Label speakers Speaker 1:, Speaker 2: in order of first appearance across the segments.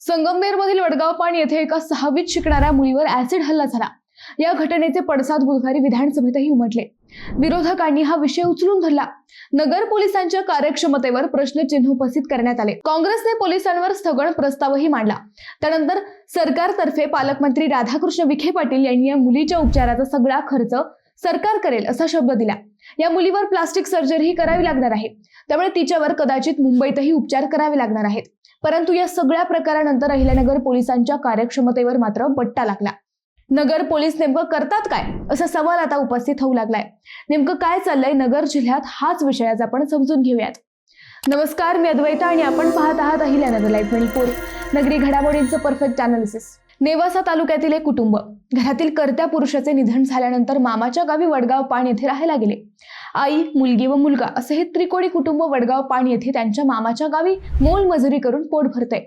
Speaker 1: संगमनेरमधील वडगाव पाण येथे एका 6वीत शिकणाऱ्या मुलीवर ऍसिड हल्ला झाला। या घटनेचे पडसाद बुधवारी विधानसभेतही उमटले। विरोधकांनी हा विषय उचलून धरला। नगर पोलिसांच्या कार्यक्षमतेवर प्रश्नचिन्ह उपस्थित करण्यात आले। काँग्रेसने पोलिसांवर स्थगन प्रस्तावही मांडला। त्यानंतर सरकारतर्फे पालकमंत्री राधाकृष्ण विखे पाटील यांनी या मुलीच्या उपचाराचा सगळा खर्च सरकार करेल असा शब्द दिला। या मुलीवर प्लास्टिक सर्जरीही करावी लागणार आहे, त्यामुळे तिच्यावर कदाचित मुंबईतही उपचार करावे लागणार आहेत। परंतु या सगळ्या प्रकारानंतर अहिल्यानगर पोलिसांच्या कार्यक्षमतेवर मात्र बट्टा लागला। नगर पोलीस नेमकं करतात काय असा सवाल आता उपस्थित होऊ लागलाय। नेमकं काय चाललंय नगर जिल्ह्यात, हाच विषय आज आपण समजून घेऊयात। नमस्कार, मी अद्वैता आणि आपण पाहत आहात अहिल्यानगर लाईव्ह 24, नगरी घडामोडींचं परफेक्ट अनालिसिस। नेवासा तालुक्यातील एक कुटुंब घरातील कर्त्या पुरुषाचे निधन झाल्यानंतर मामाच्या गावी वडगाव पाण येथे राहायला गेले। आई, मुलगी व मुलगा असे हे त्रिकोणी कुटुंब वडगाव पाण येथे त्यांच्या मामाच्या गावी मोलमजुरी करून पोट भरते।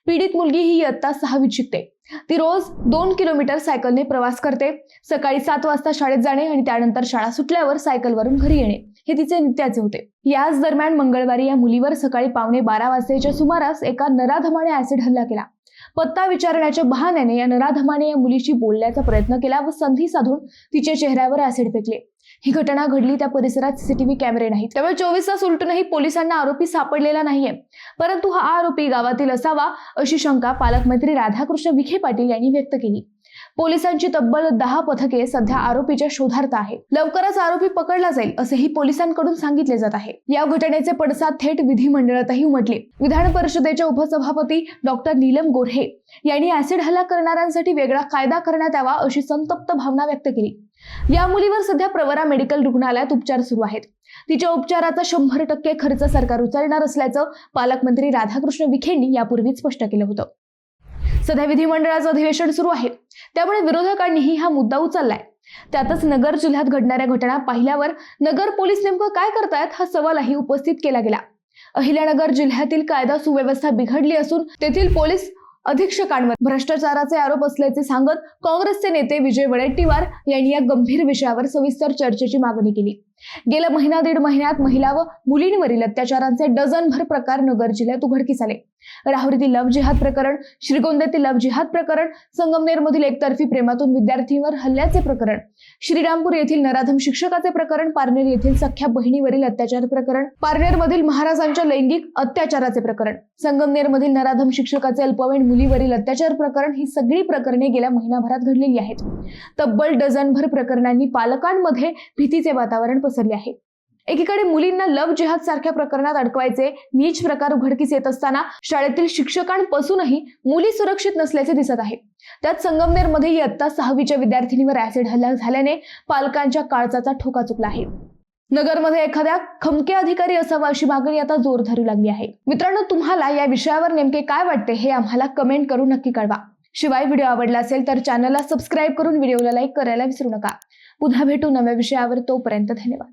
Speaker 1: पीडित मुलगी ही इयत्ता 6वीत शिकते। ती रोज 2 किलोमीटर सायकलने प्रवास करते। सकाळी 7 वाजता शाळेत जाणे आणि त्यानंतर शाळा सुटल्यावर सायकलवरून घरी येणे हे तिचे नित्याचे होते। याच दरम्यान मंगळवारी या मुलीवर सकाळी 11:15 वाजताच्या सुमारास एका नराधमाने ऍसिड हल्ला केला। पत्ता विचारण्याच्या बहाण्याने या नराधमाने या मुलीशी बोलण्याचा प्रयत्न केला व संधी साधून तिच्या चेहऱ्यावर ऍसिड फेकले। ही घटना घडली त्या परिसरात सीसीटीव्ही कॅमेरे नाहीत, त्यामुळे 24 तास उलटूनही पोलिसांना आरोपी सापडलेला नाहीये। परंतु हा आरोपी गावातील असावा अशी शंका पालकमंत्री राधाकृष्ण विखे पाटील यांनी व्यक्त केली। पोलिसांची तब्बल 10 पथके सध्या आरोपीच्या शोधार्थ आहेत। लवकरच आरोपी पकडला जाईल असेही पोलिसांकडून सांगितले जात आहे। या घटनेचे पडसाद थेट विधिमंडळातही उमटले। विधान परिषदेच्या उपसभापती डॉक्टर नीलम गोऱ्हे यांनी ऍसिड हल्ला करणाऱ्यांसाठी वेगळा कायदा करण्यात यावा अशी संतप्त भावना व्यक्त केली। या मुलीवर सध्या प्रवरा मेडिकल रुग्णालयात उपचार सुरू आहेत। तिच्या उपचाराचा 100% खर्च सरकार उचलणार असल्याचं पालकमंत्री राधाकृष्ण विखेंनी यापूर्वीच स्पष्ट केलं होतं। सध्या विधिमंडळाचं अधिवेशन सुरू आहे, त्यामुळे विरोधकांनीही हा मुद्दा उचललाय। त्यातच नगर जिल्ह्यात घडणाऱ्या घटना पाहिल्यावर नगर पोलीस नेमकं काय करतायत हा सवालही उपस्थित केला गेला। अहिल्यानगर जिल्ह्यातील कायदा सुव्यवस्था बिघडली असून तेथील पोलीस अधीक्षकांवर भ्रष्टाचाराचे आरोप असल्याचे सांगत काँग्रेसचे नेते विजय वडेट्टीवार यांनी या गंभीर विषयावर सविस्तर चर्चेची मागणी केली। गेल्या 1.5 महिन्यात महिला व मुलींवरील अत्याचारांचे डझनभर प्रकार नगर जिल्ह्यात उघडकीस आले। राहुरीतील लव्ह जिहाद प्रकरण, श्रीगोंद्यातील लव्ह जिहाद प्रकरण, संगमनेरमधील एकतर्फी प्रेमातून विद्यार्थींवर हल्ल्याचे प्रकरण, श्रीरामपूर येथील नराधम शिक्षकाचे प्रकरण, पारनेर येथील सख्या बहिणीवरील अत्याचार प्रकरण, पारनेरमधील महाराजांच्या लैंगिक अत्याचाराचे प्रकरण, संगमनेरमधील नराधम शिक्षकाचे अल्पवयीन मुलीवरील अत्याचार प्रकरण ही सगळी प्रकरणे गेल्या महिनाभरात घडलेली आहेत। तब्बल डझनभर प्रकरणांनी पालकांमध्ये भीतीचे वातावरण पसरले आहे। एकीकडे मुलींना लव्ह जिहाद सारख्या प्रकरणात अडकवायचे नीच प्रकार उघडकीस येत असताना शाळेतील शिक्षकांपासूनही मुली सुरक्षित नसल्याचे दिसत आहे। त्यात संगमनेरमध्ये इयत्ता 6वीच्या विद्यार्थिनीवर ऍसिड हल्ला झाल्याने पालकांच्या काळजाचा ठोका चुकला आहे। नगरमध्ये एखाद्या खमके अधिकारी असावा अशी मागणी आता जोर धरू लागली आहे। मित्रांनो, तुम्हाला या विषयावर नेमके काय वाटते हे आम्हाला कमेंट करून नक्की कळवा। शिवाय व्हिडिओ आवडला असेल तर चॅनलला सबस्क्राईब करून व्हिडिओला लाईक करायला विसरू नका। पुन्हा भेटू नव्या विषयावर, तोपर्यंत धन्यवाद।